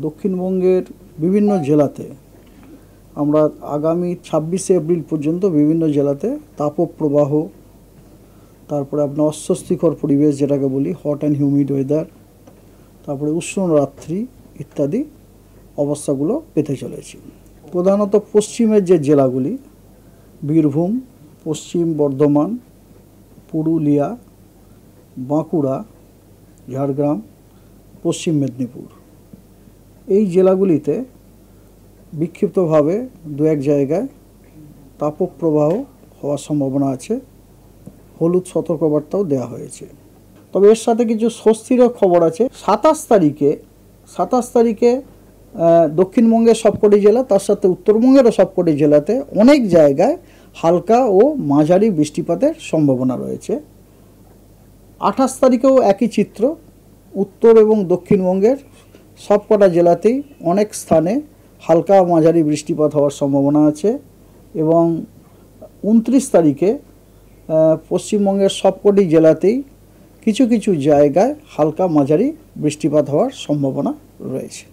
দক্ষিণবঙ্গের বিভিন্ন জেলাতে আমরা আগামী 26শে এপ্রিল পর্যন্ত বিভিন্ন জেলাতে তাপপ্রবাহ, তারপরে আপনার অস্বস্তিকর পরিবেশ যেটাকে বলি হট অ্যান্ড হিউমিড ওয়েদার, তারপরে উষ্ণ রাত্রি ইত্যাদি অবস্থাগুলো পেতে চলেছি। প্রধানত পশ্চিমের যে জেলাগুলি বীরভূম, পশ্চিম বর্ধমান, পুরুলিয়া, বাঁকুড়া, ঝাড়গ্রাম, পশ্চিম মেদিনীপুর, এই জেলাগুলিতে বিক্ষিপ্তভাবে দু এক জায়গায় তাপপ্রবাহ হওয়ার সম্ভাবনা আছে। হলুদ সতর্কবার্তাও দেওয়া হয়েছে। তবে এর সাথে কিছু স্বস্তিরও খবর আছে। 27 তারিখে দক্ষিণবঙ্গের সবকটি জেলা, তার সাথে উত্তরবঙ্গেরও সবকটি জেলাতে অনেক জায়গায় হালকা ও মাঝারি বৃষ্টিপাতের সম্ভাবনা রয়েছে। 28 তারিখেও একই চিত্র। উত্তর এবং দক্ষিণবঙ্গের সবকটা জেলাতেই অনেক স্থানে হালকা মাঝারি বৃষ্টিপাত হওয়ার সম্ভাবনা আছে এবং 29 তারিখে পশ্চিমবঙ্গের সবকটি জেলাতেই কিছু কিছু জায়গায় হালকা মাঝারি বৃষ্টিপাত হওয়ার সম্ভাবনা রয়েছে।